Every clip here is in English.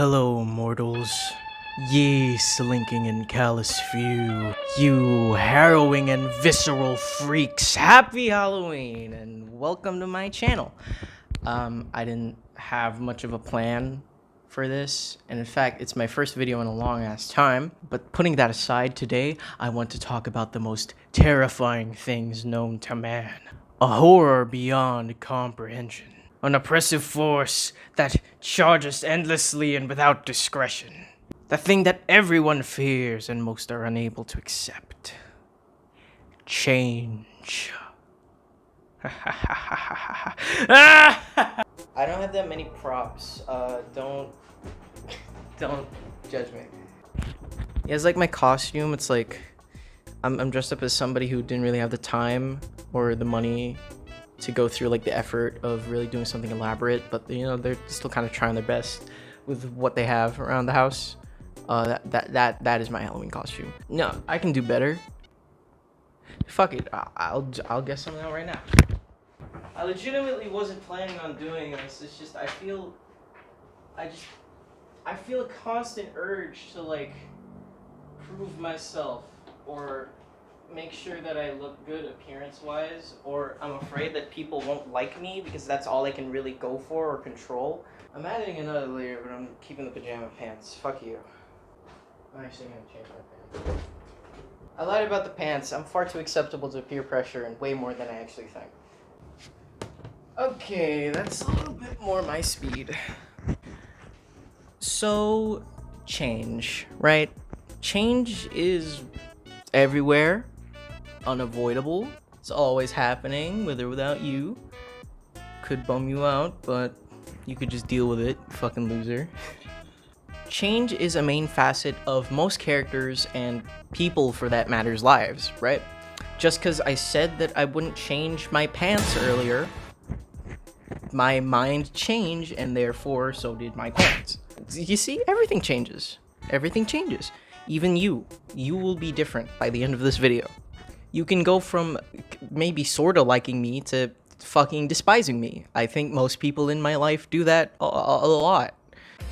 Hello, mortals. Ye slinking and callous few, you harrowing and visceral freaks, happy Halloween and welcome to my channel. I didn't have much of a plan for this, and in fact, it's my first video in a long ass time. But putting that aside, today I want to talk about the most terrifying things known to man. A horror beyond comprehension. An oppressive force that charges endlessly and without discretion. The thing that everyone fears and most are unable to accept. Change. I don't have that many props. Don't judge me. Yeah, it's like my costume. It's like I'm dressed up as somebody who didn't really have the time or the money to go through like the effort of really doing something elaborate, but you know, they're still kind of trying their best with what they have around the house. That is my Halloween costume. No, I can do better. Fuck it, I'll guess something out right now. I legitimately wasn't planning on doing this. It's just I feel a constant urge to like prove myself or make sure that I look good appearance-wise, or I'm afraid that people won't like me because that's all I can really go for or control. I'm adding another layer, but I'm keeping the pajama pants. Fuck you. I'm actually gonna change my pants. I lied about the pants. I'm far too acceptable to peer pressure and way more than I actually think. Okay, that's a little bit more my speed. So, change, right? Change is everywhere. Unavoidable. It's always happening, with or without you. Could bum you out, but you could just deal with it, fucking loser. Change is a main facet of most characters and people for that matter's lives, right? Just because I said that I wouldn't change my pants earlier, my mind changed, and therefore so did my pants. You see, everything changes. Everything changes. Even you will be different by the end of this video. You can go from maybe sorta liking me to fucking despising me. I think most people in my life do that a lot.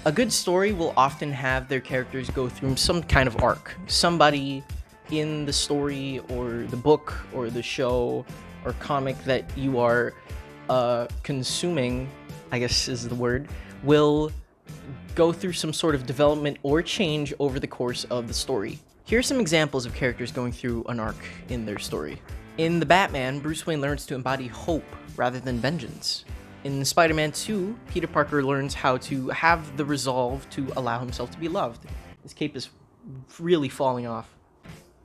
A good story will often have their characters go through some kind of arc. Somebody in the story or the book or the show or comic that you are consuming, I guess is the word, will go through some sort of development or change over the course of the story. Here are some examples of characters going through an arc in their story. In The Batman, Bruce Wayne learns to embody hope rather than vengeance. In Spider-Man 2, Peter Parker learns how to have the resolve to allow himself to be loved. His cape is really falling off.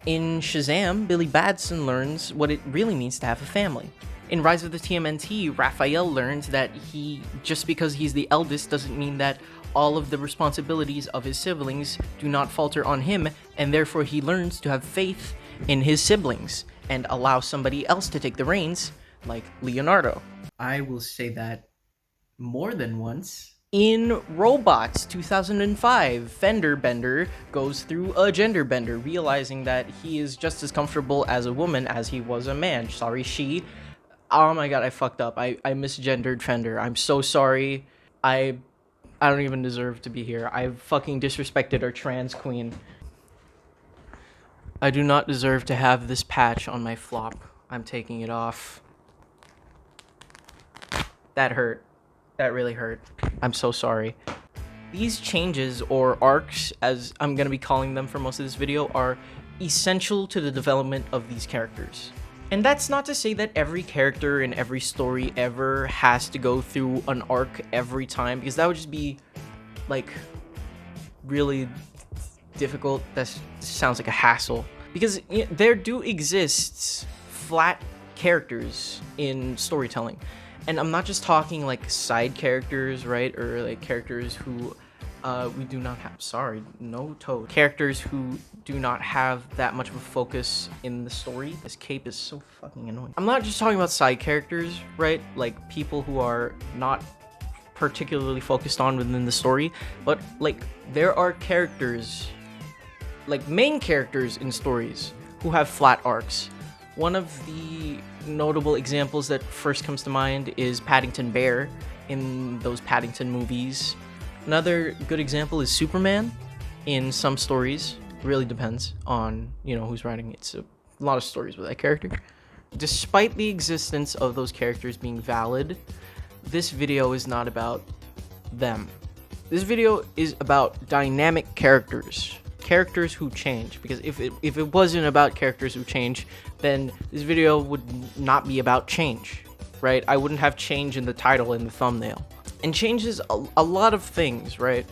In Shazam, Billy Batson learns what it really means to have a family. In Rise of the TMNT, Raphael learns that just because he's the eldest doesn't mean that all of the responsibilities of his siblings do not falter on him, and therefore he learns to have faith in his siblings and allow somebody else to take the reins, like Leonardo. I will say that more than once. In Robots 2005, Fender Bender goes through a gender bender, realizing that he is just as comfortable as a woman as he was a man. Sorry, she. Oh my god, I fucked up. I misgendered Fender. I'm so sorry. I don't even deserve to be here. I fucking disrespected our trans queen. I do not deserve to have this patch on my flop. I'm taking it off. That hurt. That really hurt. I'm so sorry. These changes, or arcs, as I'm gonna be calling them for most of this video, are essential to the development of these characters. And that's not to say that every character in every story ever has to go through an arc every time, because that would just be, like, really difficult. That sounds like a hassle. Because there do exist flat characters in storytelling. And I'm not just talking, like, side characters, right? Or, like, characters who we do not have, sorry, no toad. Characters who do not have that much of a focus in the story. This cape is so fucking annoying. I'm not just talking about side characters, right? Like people who are not particularly focused on within the story, but like there are characters, like main characters in stories who have flat arcs. One of the notable examples that first comes to mind is Paddington Bear in those Paddington movies. Another good example is Superman. In some stories, really depends on, you know, who's writing it. It's a lot of stories with that character. Despite the existence of those characters being valid, this video is not about them. This video is about dynamic characters who change, because if it wasn't about characters who change, then this video would not be about change, right? I wouldn't have change in the title and the thumbnail. And change is a lot of things, right?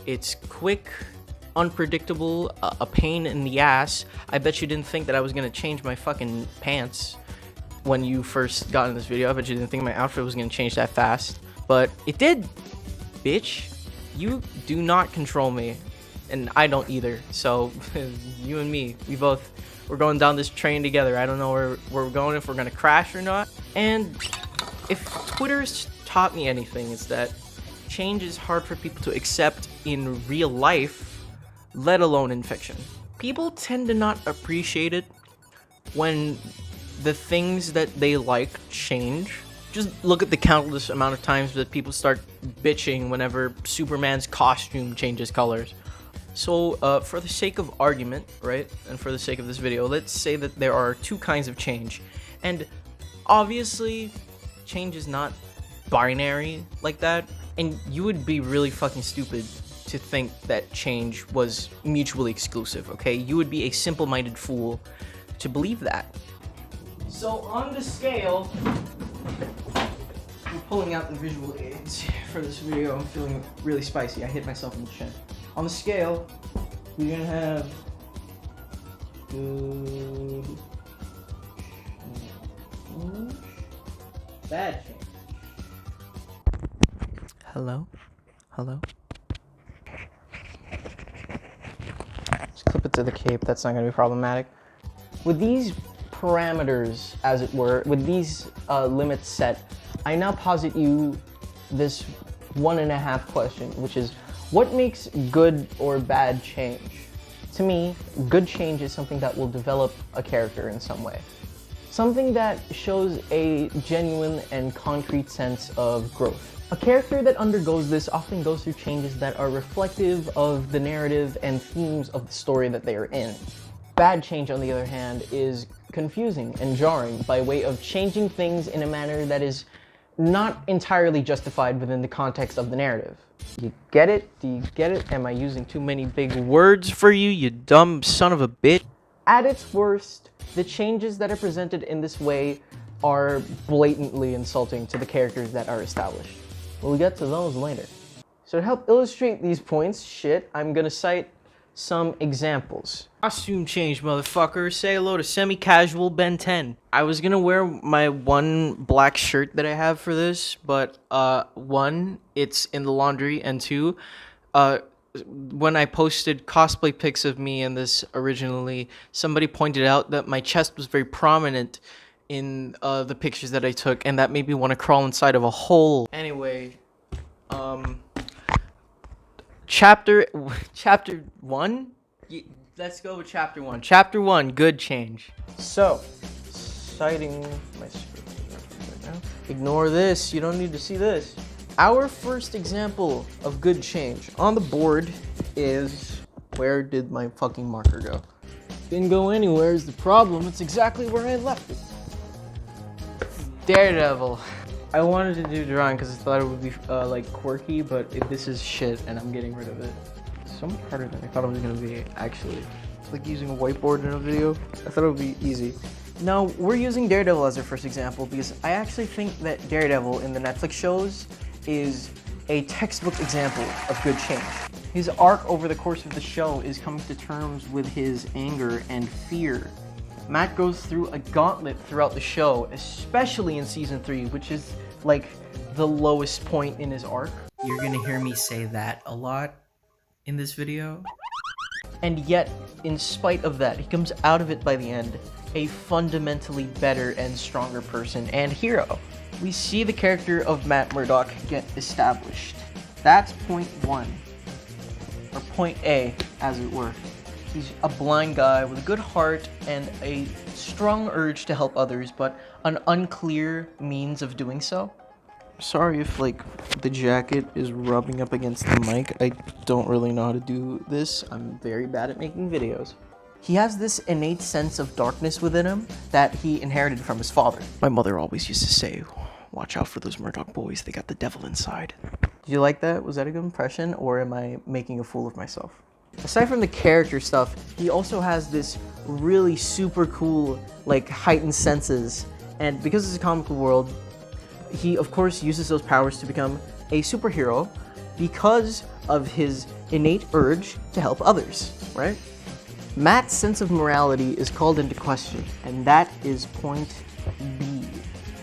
It's quick, unpredictable, a pain in the ass. I bet you didn't think that I was gonna change my fucking pants when you first got in this video. I bet you didn't think my outfit was gonna change that fast, but it did, bitch. You do not control me, and I don't either. So you and me, we're going down this train together. I don't know where we're going, if we're gonna crash or not. And if Twitter's taught me anything, it's that change is hard for people to accept in real life, let alone in fiction. People tend to not appreciate it when the things that they like change. Just look at the countless amount of times that people start bitching whenever Superman's costume changes colors. So for the sake of argument, right, and for the sake of this video, let's say that there are two kinds of change. And obviously, change is not binary like that, and you would be really fucking stupid to think that change was mutually exclusive, okay? You would be a simple-minded fool to believe that. So on the scale, I'm pulling out the visual aids for this video. I'm feeling really spicy. I hit myself in the chin. On the scale, we're gonna have good change, bad change. Hello? Hello? Just clip it to the cape. That's not gonna be problematic. With these parameters, as it were, with these limits set, I now posit you this 1.5 question, which is, what makes good or bad change? To me, good change is something that will develop a character in some way. Something that shows a genuine and concrete sense of growth. A character that undergoes this often goes through changes that are reflective of the narrative and themes of the story that they are in. Bad change, on the other hand, is confusing and jarring by way of changing things in a manner that is not entirely justified within the context of the narrative. You get it? Do you get it? Am I using too many big words for you, you dumb son of a bitch? At its worst, the changes that are presented in this way are blatantly insulting to the characters that are established. We'll get to those later. So to help illustrate these points, I'm gonna cite some examples. Costume change, motherfucker. Say hello to semi-casual Ben 10. I was gonna wear my one black shirt that I have for this, but one, it's in the laundry, and two, when I posted cosplay pics of me in this originally, somebody pointed out that my chest was very prominent in the pictures that I took, and that made me want to crawl inside of a hole. Anyway, chapter 1? Let's go with chapter 1. Chapter 1, good change. So, citing my script right now. Ignore this, you don't need to see this. Our first example of good change on the board is, where did my fucking marker go? Didn't go anywhere is the problem, it's exactly where I left it. Daredevil. I wanted to do drawing because I thought it would be like quirky, but this is shit and I'm getting rid of it. It's so much harder than I thought it was gonna be, actually. It's like using a whiteboard in a video. I thought it would be easy. Now, we're using Daredevil as our first example because I actually think that Daredevil in the Netflix shows is a textbook example of good change. His arc over the course of the show is coming to terms with his anger and fear. Matt goes through a gauntlet throughout the show, especially in season 3, which is like the lowest point in his arc. You're gonna hear me say that a lot in this video. And yet, in spite of that, he comes out of it by the end a fundamentally better and stronger person and hero. We see the character of Matt Murdock get established. That's point 1, or point A, as it were. He's a blind guy with a good heart and a strong urge to help others, but an unclear means of doing so. Sorry if, like, the jacket is rubbing up against the mic. I don't really know how to do this. I'm very bad at making videos. He has this innate sense of darkness within him that he inherited from his father. My mother always used to say, watch out for those Murdoch boys, they got the devil inside. Did you like that? Was that a good impression, or am I making a fool of myself? Aside from the character stuff, he also has this really super cool, like, heightened senses. And because it's a comic book world, he, of course, uses those powers to become a superhero because of his innate urge to help others, right? Matt's sense of morality is called into question, and that is point B.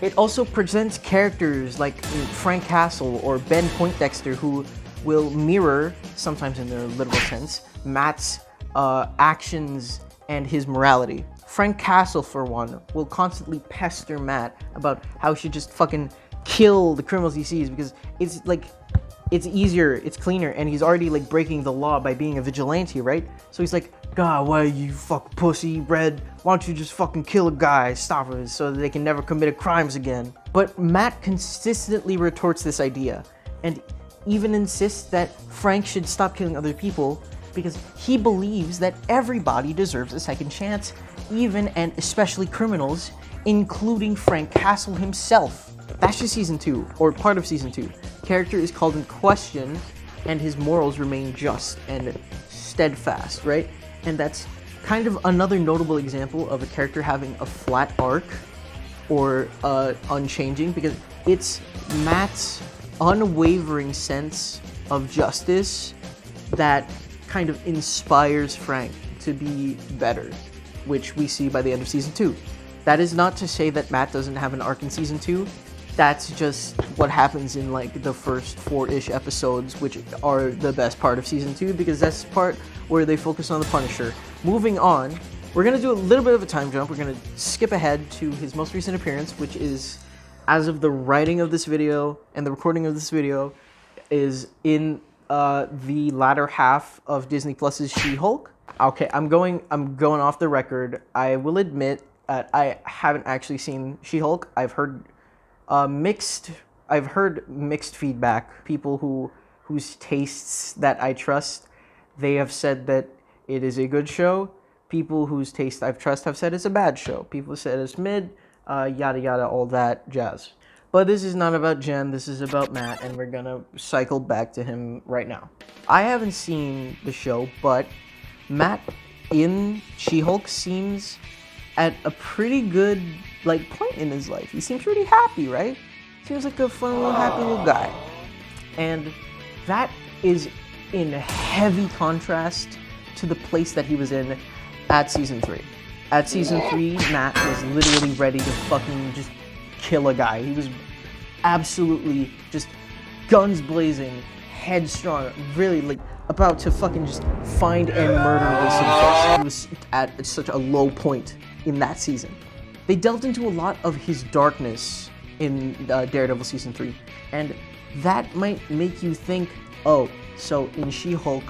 It also presents characters like Frank Castle or Ben Poindexter who will mirror, sometimes in their literal sense, Matt's actions and his morality. Frank Castle, for one, will constantly pester Matt about how he should just fucking kill the criminals he sees because it's like, it's easier, it's cleaner, and he's already like breaking the law by being a vigilante, right? So he's like, God, why you fuck pussy, Red? Why don't you just fucking kill a guy, stop it, so that they can never commit crimes again? But Matt consistently retorts this idea, and even insists that Frank should stop killing other people because he believes that everybody deserves a second chance, even and especially criminals, including Frank Castle himself. That's just season 2, or part of season 2. Character is called in question, and his morals remain just and steadfast, right? And that's kind of another notable example of a character having a flat arc or unchanging, because it's Matt's unwavering sense of justice that kind of inspires Frank to be better, which we see by the end of season 2. That is not to say that Matt doesn't have an arc in season 2. That's just what happens in like the first 4-ish episodes, which are the best part of season 2, because that's the part where they focus on the Punisher. Moving on, we're gonna do a little bit of a time jump. We're gonna skip ahead to his most recent appearance, which is, as of the writing of this video and the recording of this video, is in the latter half of Disney Plus's She-Hulk. Okay, I'm going off the record. I will admit that I haven't actually seen She-Hulk. I've heard mixed feedback. People whose tastes that I trust, they have said that it is a good show. People whose taste I trust have said it's a bad show. People said it's mid, yada yada, all that jazz. But this is not about Jen, this is about Matt, and we're gonna cycle back to him right now. I haven't seen the show, but Matt in She-Hulk seems at a pretty good point in his life. He seems pretty happy, right? Seems like a fun little happy little guy. And that is in heavy contrast to the place that he was in at season 3. At season 3, Matt was literally ready to fucking just kill a guy. He was absolutely just guns blazing, headstrong, really about to fucking just find and murder Wilson Fisk. He was at such a low point in that season. They delved into a lot of his darkness in Daredevil season 3, and that might make you think, oh, so in She-Hulk,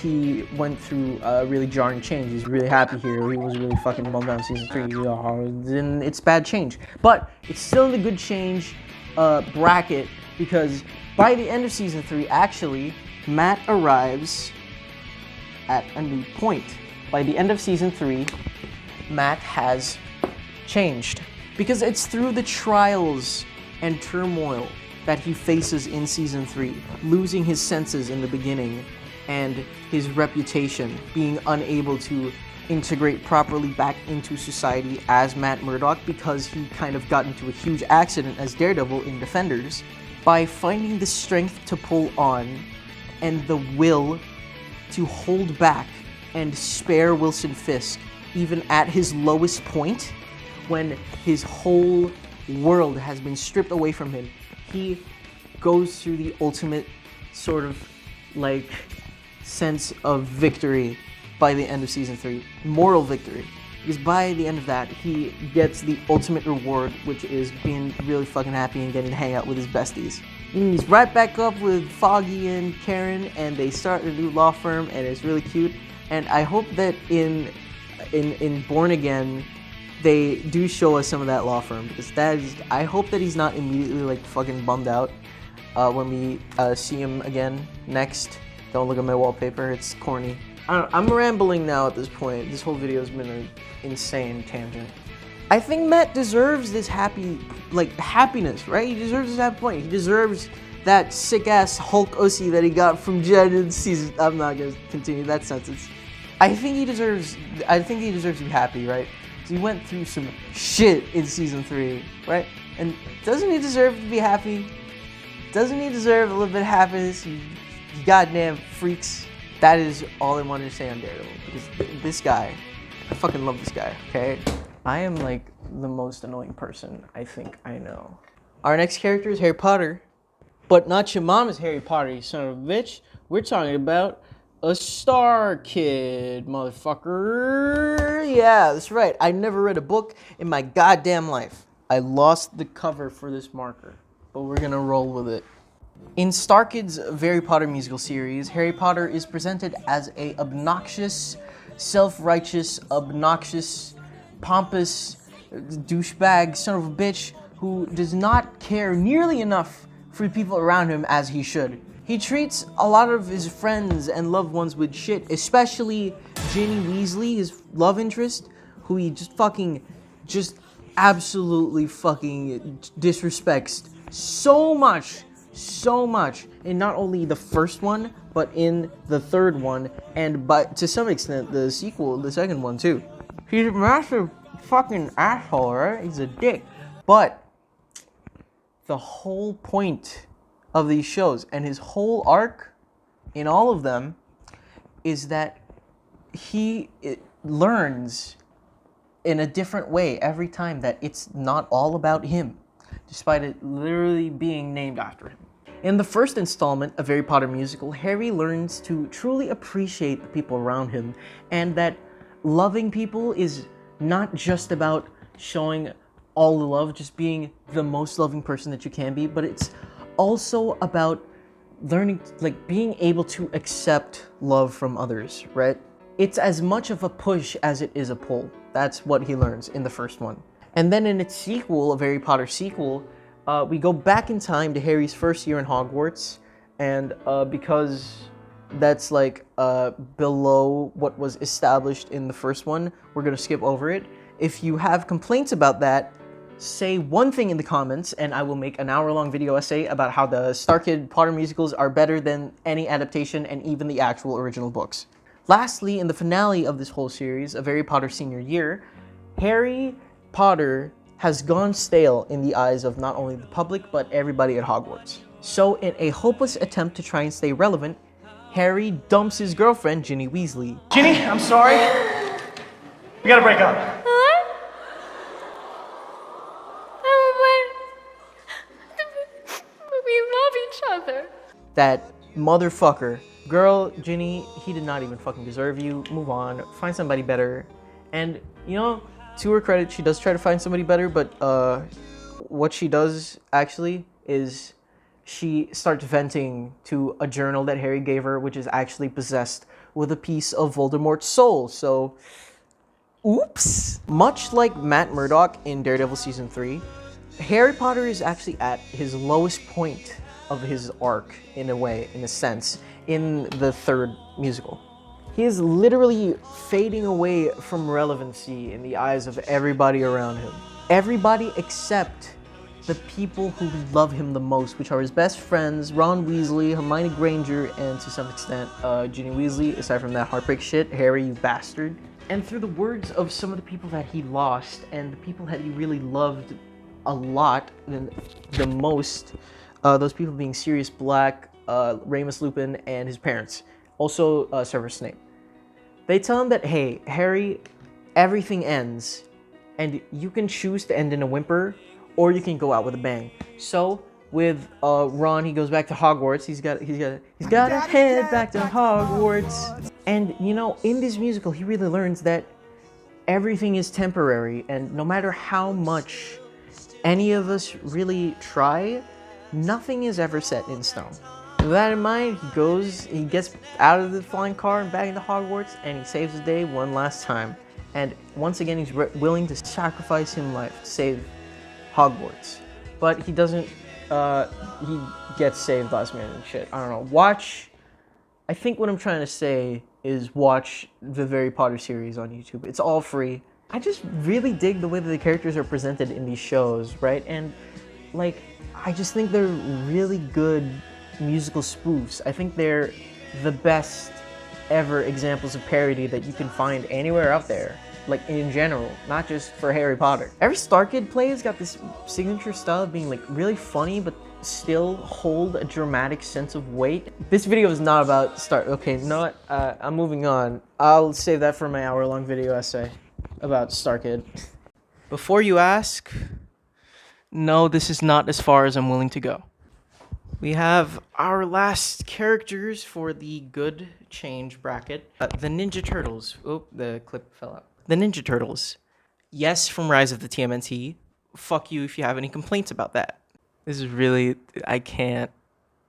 he went through a really jarring change. He's really happy here. He was really fucking bummed out in season 3. Then it's bad change. But it's still in the good change bracket, because by the end of season 3, actually, Matt arrives at a new point. By the end of season 3, Matt has changed. Because it's through the trials and turmoil that he faces in season 3, losing his senses in the beginning, and his reputation, being unable to integrate properly back into society as Matt Murdock because he kind of got into a huge accident as Daredevil in Defenders. By finding the strength to pull on and the will to hold back and spare Wilson Fisk even at his lowest point, when his whole world has been stripped away from him, he goes through the ultimate sort of sense of victory by the end of season 3. Moral victory. Because by the end of that, he gets the ultimate reward, which is being really fucking happy and getting to hang out with his besties. And he's right back up with Foggy and Karen, and they start a new law firm, and it's really cute. And I hope that in Born Again, they do show us some of that law firm, because that is, I hope that he's not immediately like fucking bummed out when we see him again next. Don't look at my wallpaper, it's corny. I'm rambling now at this point. This whole video has been an insane tangent. I think Matt deserves this happiness, right? He deserves this happy point. He deserves that sick-ass Hulk Ussy that he got from Jed in season... I'm not gonna continue that sentence. I think he deserves to be happy, right? He went through some shit in season 3, right? And doesn't he deserve to be happy? Doesn't he deserve a little bit of happiness, you goddamn freaks? That is all I wanted to say on Daredevil, because this guy, I fucking love this guy, okay? I am like the most annoying person I think I know. Our next character is Harry Potter, but not your mama's Harry Potter, you son of a bitch. We're talking about a Star Kid, motherfucker. Yeah, that's right. I never read a book in my goddamn life. I lost the cover for this marker, but we're gonna roll with it. In Star Kid's Harry Potter musical series, Harry Potter is presented as a obnoxious, self-righteous, obnoxious, pompous douchebag son of a bitch who does not care nearly enough for the people around him as he should. He treats a lot of his friends and loved ones with shit, especially Ginny Weasley, his love interest, who he just absolutely fucking disrespects so much, in not only the first one, but in the third one, and to some extent the sequel, the second one too. He's a massive fucking asshole, right? He's a dick. But the whole point of these shows and his whole arc in all of them is that he learns in a different way every time that it's not all about him, despite it literally being named after him. In the first installment of Harry Potter musical, Harry learns to truly appreciate the people around him, and that loving people is not just about showing all the love, just being the most loving person that you can be, but it's also about learning, like being able to accept love from others, right? It's as much of a push as it is a pull. That's what he learns in the first one. And then in its sequel, a Harry Potter sequel, we go back in time to Harry's first year in Hogwarts, and because that's like below what was established in the first one, we're gonna skip over it. If you have complaints about that, say one thing in the comments and I will make an hour-long video essay about how the Star Kid Potter musicals are better than any adaptation and even the actual original books. Lastly, in the finale of this whole series, of Harry Potter Senior Year, Harry Potter has gone stale in the eyes of not only the public, but everybody at Hogwarts. So in a hopeless attempt to try and stay relevant, Harry dumps his girlfriend, Ginny Weasley. Ginny, I'm sorry. We gotta break up. We love each other. That motherfucker. Girl, Ginny, he did not even fucking deserve you. Move on. Find somebody better. And, you know, to her credit, she does try to find somebody better, but what she does actually is she starts venting to a journal that Harry gave her, which is actually possessed with a piece of Voldemort's soul. So, oops. Much like Matt Murdock in Daredevil Season 3, Harry Potter is actually at his lowest point of his arc, in a way, in a sense, in the third musical. He is literally fading away from relevancy in the eyes of everybody around him. Everybody except the people who love him the most, which are his best friends, Ron Weasley, Hermione Granger, and to some extent, Ginny Weasley, aside from that heartbreak shit, Harry, you bastard. And through the words of some of the people that he lost, and the people that he really loved a lot, and the most, those people being Sirius Black, Remus Lupin, and his parents, also Severus Snape. They tell him that, hey, Harry, everything ends, and you can choose to end in a whimper, or you can go out with a bang. So with Ron, he goes back to Hogwarts. He's got to head back to Hogwarts. And you know, in this musical, he really learns that everything is temporary, and no matter how much any of us really try, nothing is ever set in stone. With that in mind, he gets out of the flying car and back into Hogwarts, and he saves the day one last time. And once again, he's willing to sacrifice his life to save Hogwarts. But he doesn't, he gets saved last minute and shit. I don't know. I think what I'm trying to say is watch the Harry Potter series on YouTube. It's all free. I just really dig the way that the characters are presented in these shows, right? And like, I just think they're really good musical spoofs. I think they're the best ever examples of parody that you can find anywhere out there, like in general, not just for Harry Potter. Every Star Kid play has got this signature style of being like really funny, but still hold a dramatic sense of weight. This video is not about okay, you know what? I'm moving on. I'll save that for my hour-long video essay about Star Kid. Before you ask, no, this is not as far as I'm willing to go. We have our last characters for the good change bracket. The Ninja Turtles. Oh, the clip fell out. The Ninja Turtles. Yes, from Rise of the TMNT. Fuck you if you have any complaints about that. This is really, I can't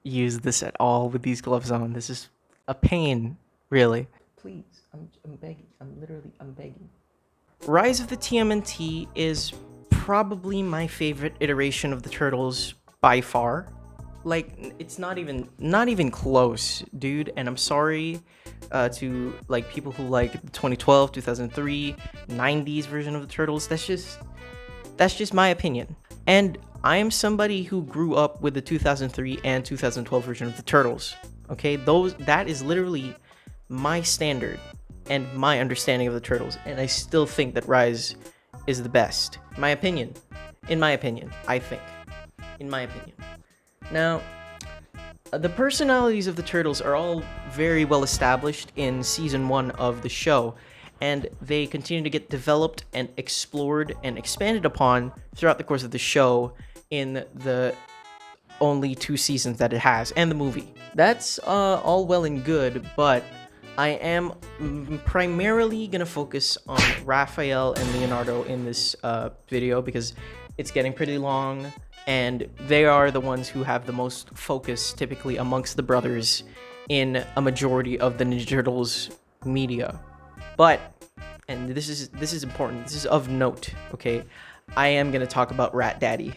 use this at all with these gloves on. This is a pain, really. Please, I'm begging. I'm begging. Rise of the TMNT is probably my favorite iteration of the Turtles by far. Like, it's not even close, dude. And I'm sorry to like people who like the 2012, 2003, 90s version of the Turtles. That's just my opinion. And I am somebody who grew up with the 2003 and 2012 version of the Turtles. Okay, that is literally my standard and my understanding of the Turtles, and I still think that Rise is the best. In my opinion, I think. In my opinion. Now, the personalities of the Turtles are all very well established in season 1 of the show, and they continue to get developed and explored and expanded upon throughout the course of the show in the only 2 seasons that it has, and the movie. That's all well and good, but I am primarily gonna focus on Raphael and Leonardo in this video because it's getting pretty long, and they are the ones who have the most focus typically amongst the brothers in a majority of the Ninja Turtles media. But, and this is important, this is of note, okay? I am gonna talk about Rat Daddy.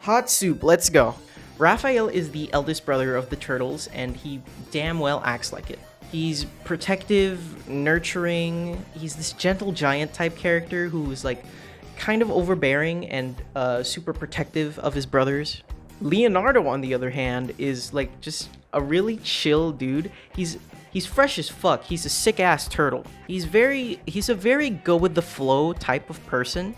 Hot soup, let's go. Raphael is the eldest brother of the Turtles, and he damn well acts like it. He's protective, nurturing, he's this gentle giant type character who's like kind of overbearing and super protective of his brothers. Leonardo, on the other hand, is like just a really chill dude. He's fresh as fuck. He's a sick ass turtle. He's a very go with the flow type of person,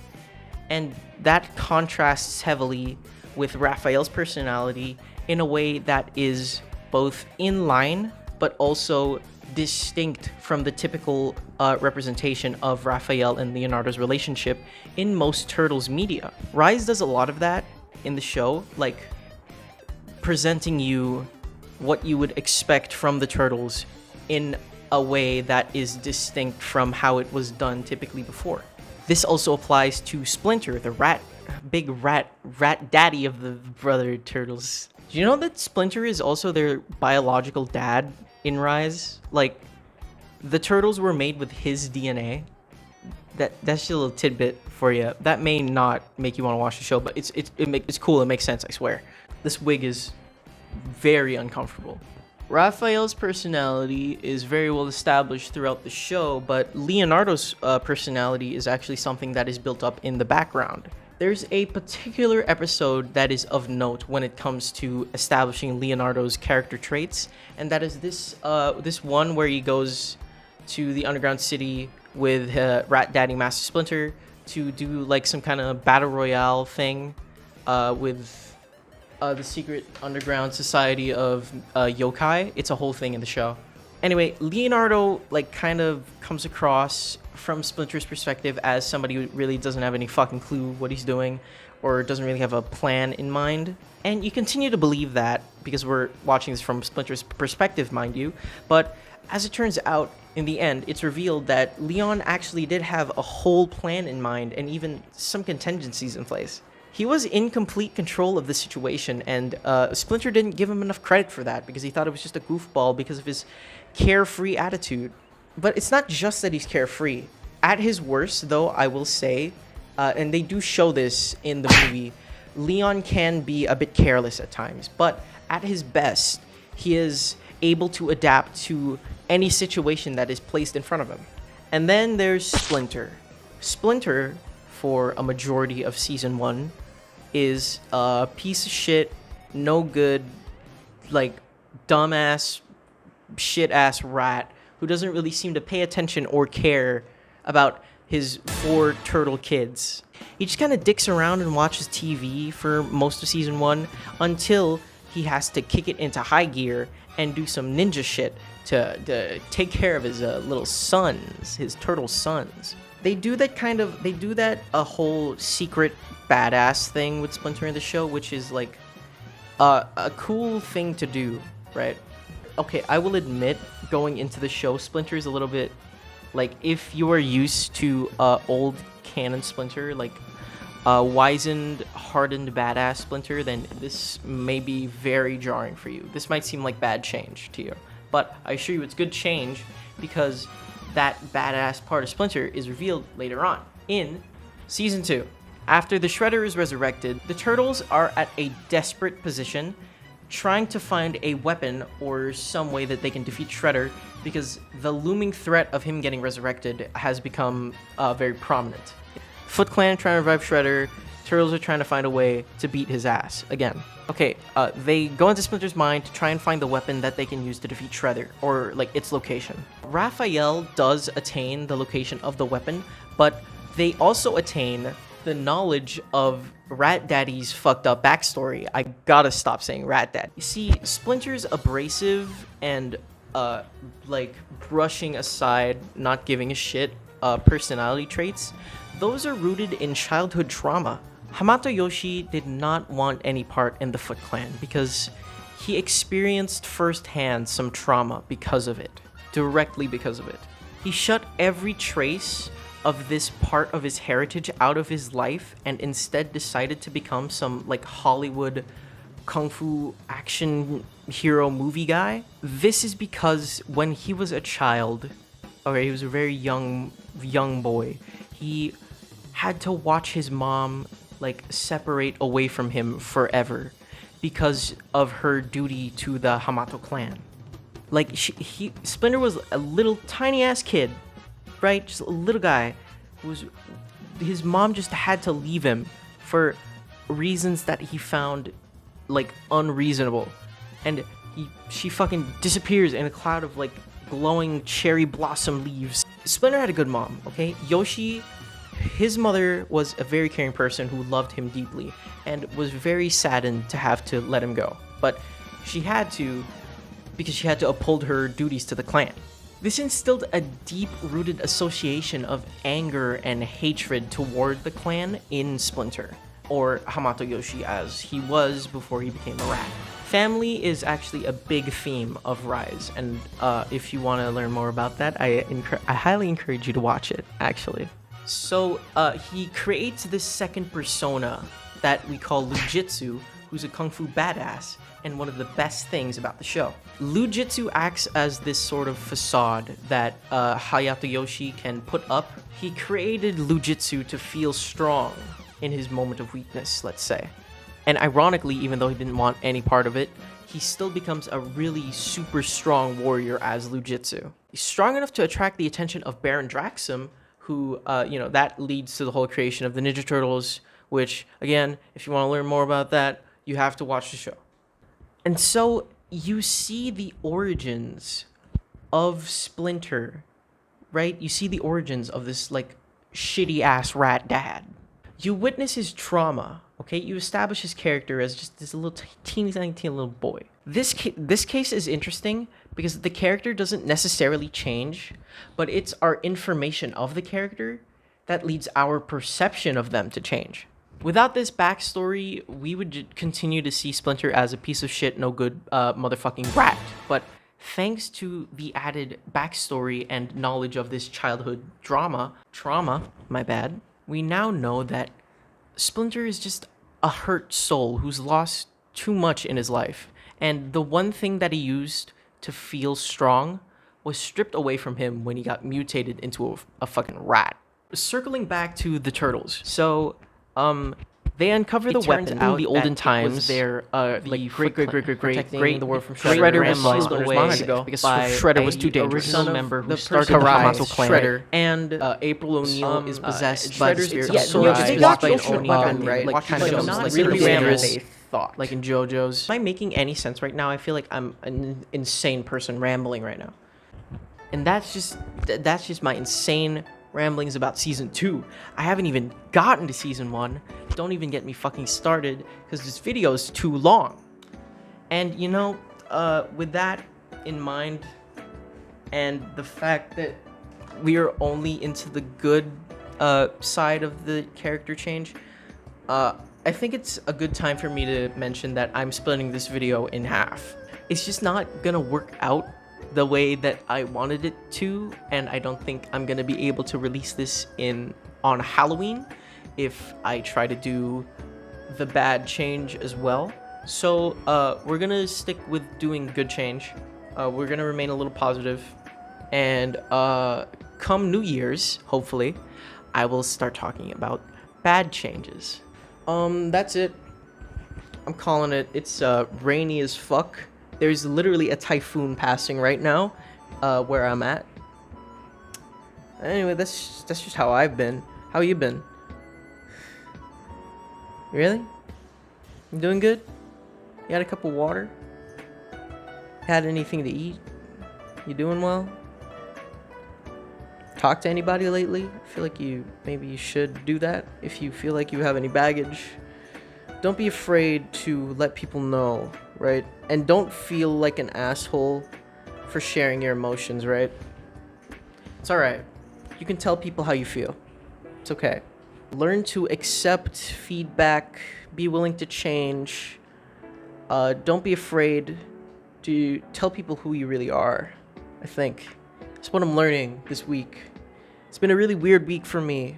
and that contrasts heavily with Raphael's personality in a way that is both in line but also distinct from the typical representation of Raphael and Leonardo's relationship in most Turtles media. Rise does a lot of that in the show, like presenting you what you would expect from the Turtles in a way that is distinct from how it was done typically before. This also applies to Splinter, the big rat daddy of the brother Turtles. Do you know that Splinter is also their biological dad in Rise? Like, the Turtles were made with his DNA. That's just a little tidbit for you. That may not make you want to watch the show, but it's cool. It makes sense, I swear. This wig is very uncomfortable. Raphael's personality is very well established throughout the show, but Leonardo's personality is actually something that is built up in the background. There's a particular episode that is of note when it comes to establishing Leonardo's character traits, and that is this one where he goes to the underground city with Rat Daddy Master Splinter to do like some kind of battle royale thing with the secret underground society of yokai. It's a whole thing in the show. Anyway, Leonardo like kind of comes across from Splinter's perspective as somebody who really doesn't have any fucking clue what he's doing or doesn't really have a plan in mind. And you continue to believe that because we're watching this from Splinter's perspective, mind you. But as it turns out, in the end, it's revealed that Leon actually did have a whole plan in mind and even some contingencies in place. He was in complete control of the situation, and Splinter didn't give him enough credit for that because he thought it was just a goofball because of his carefree attitude. But it's not just that he's carefree. At his worst, though, I will say, and they do show this in the movie, Leon can be a bit careless at times, but at his best, he is able to adapt to any situation that is placed in front of him. And then there's Splinter. Splinter, for a majority of season 1, is a piece of shit, no good, like, dumbass, shit-ass rat who doesn't really seem to pay attention or care about his 4 turtle kids. He just kind of dicks around and watches TV for most of season 1 until he has to kick it into high gear and do some ninja shit to take care of his little sons, his turtle sons. They do that a whole secret badass thing with Splinter in the show, which is like a cool thing to do, right? Okay, I will admit, going into the show, Splinter is a little bit like, if you are used to old canon Splinter, like wizened, hardened, badass Splinter, then this may be very jarring for you. This might seem like bad change to you, but I assure you it's good change, because that badass part of Splinter is revealed later on in season 2. After the Shredder is resurrected, the Turtles are at a desperate position, trying to find a weapon or some way that they can defeat Shredder, because the looming threat of him getting resurrected has become very prominent. Foot Clan trying to revive Shredder, Turtles are trying to find a way to beat his ass again. Okay, they go into Splinter's mind to try and find the weapon that they can use to defeat Shredder, or like its location. Raphael does attain the location of the weapon, but they also attain the knowledge of Rat Daddy's fucked up backstory. I gotta stop saying Rat Dad. You see, Splinter's abrasive and like brushing aside, not giving a shit personality traits, those are rooted in childhood trauma. Hamato Yoshi did not want any part in the Foot Clan because he experienced firsthand some trauma because of it, directly because of it. He shut every trace of this part of his heritage out of his life and instead decided to become some like Hollywood kung fu action hero movie guy. This is because when he was a child, he was a very young boy, he had to watch his mom like separate away from him forever because of her duty to the Hamato clan. Like Splinter was a little tiny ass kid, right? Just a little guy his mom just had to leave him for reasons that he found like unreasonable, and she fucking disappears in a cloud of like glowing cherry blossom leaves. Splinter had a good mom, okay? Yoshi, his mother was a very caring person who loved him deeply and was very saddened to have to let him go, but she had to, because she had to uphold her duties to the clan. This instilled a deep-rooted association of anger and hatred toward the clan in Splinter, or Hamato Yoshi as he was before he became a rat. Family is actually a big theme of Rise, and if you want to learn more about that, I highly encourage you to watch it, actually. So he creates this second persona that we call Lujitsu, who's a kung fu badass, and one of the best things about the show. Lujitsu acts as this sort of facade that Hayato Yoshi can put up. He created Lujitsu to feel strong in his moment of weakness, let's say. And ironically, even though he didn't want any part of it, he still becomes a really super strong warrior as Lujitsu. He's strong enough to attract the attention of Baron Draxum, who, that leads to the whole creation of the Ninja Turtles, which, again, if you want to learn more about that, you have to watch the show. And so you see the origins of Splinter, right? You see the origins of this like shitty ass rat dad. You witness his trauma, okay? You establish his character as just this little teeny little boy. This case is interesting because the character doesn't necessarily change, but it's our information of the character that leads our perception of them to change. Without this backstory, we would continue to see Splinter as a piece of shit, no good motherfucking rat. But thanks to the added backstory and knowledge of this childhood trauma, we now know that Splinter is just a hurt soul who's lost too much in his life. And the one thing that he used to feel strong was stripped away from him when he got mutated into a fucking rat. Circling back to the turtles. So, they uncover the weapon in the olden times. Their like great the world from Shredder was sealed away because Shredder was too dangerous. Son of member who started the Hamato clan. Shredder and April O'Neil is possessed by the spirit of Sarai. They got right? Like kind of not like really dangerous. thought. Like in JoJo's. Am I making any sense right now? I feel like I'm an insane person rambling right now. And that's just my insane ramblings about season 2. I haven't even gotten to season 1. Don't even get me fucking started because this video is too long. And you know, with that in mind and the fact that we are only into the good side of the character change, I think it's a good time for me to mention that I'm splitting this video in half. It's just not gonna work out the way that I wanted it to, and I don't think I'm gonna be able to release this on Halloween if I try to do the bad change as well. So we're gonna stick with doing good change. We're gonna remain a little positive, and come New Year's, hopefully, I will start talking about bad changes. That's it. I'm calling it. It's rainy as fuck. There's literally a typhoon passing right now, where I'm at. Anyway, that's just how I've been. How you been? Really? You doing good? You had a cup of water? Had anything to eat? You doing well? Talk to anybody lately? I feel like maybe you should do that if you feel like you have any baggage. Don't be afraid to let people know, right? And don't feel like an asshole for sharing your emotions, right? It's alright. You can tell people how you feel. It's okay. Learn to accept feedback. Be willing to change. Don't be afraid to tell people who you really are, I think. That's what I'm learning this week. It's been a really weird week for me.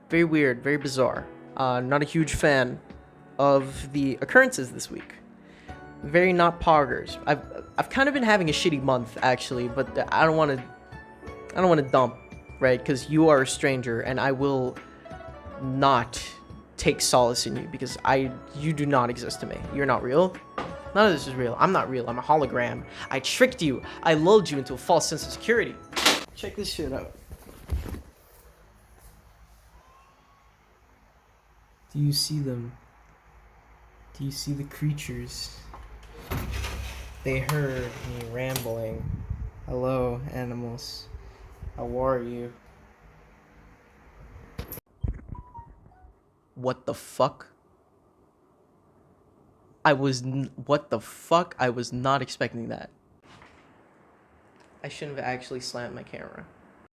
Very weird, very bizarre. Not a huge fan of the occurrences this week. Very not poggers. I've kind of been having a shitty month actually, but I don't want to dump, right? Because you are a stranger, and I will not take solace in you because you do not exist to me. You're not real. None of this is real. I'm not real. I'm a hologram. I tricked you. I lulled you into a false sense of security. Check this shit out. Do you see them? Do you see the creatures? They heard me rambling. Hello, animals. How are you? What the fuck? What the fuck? I was not expecting that. I shouldn't have actually slammed my camera.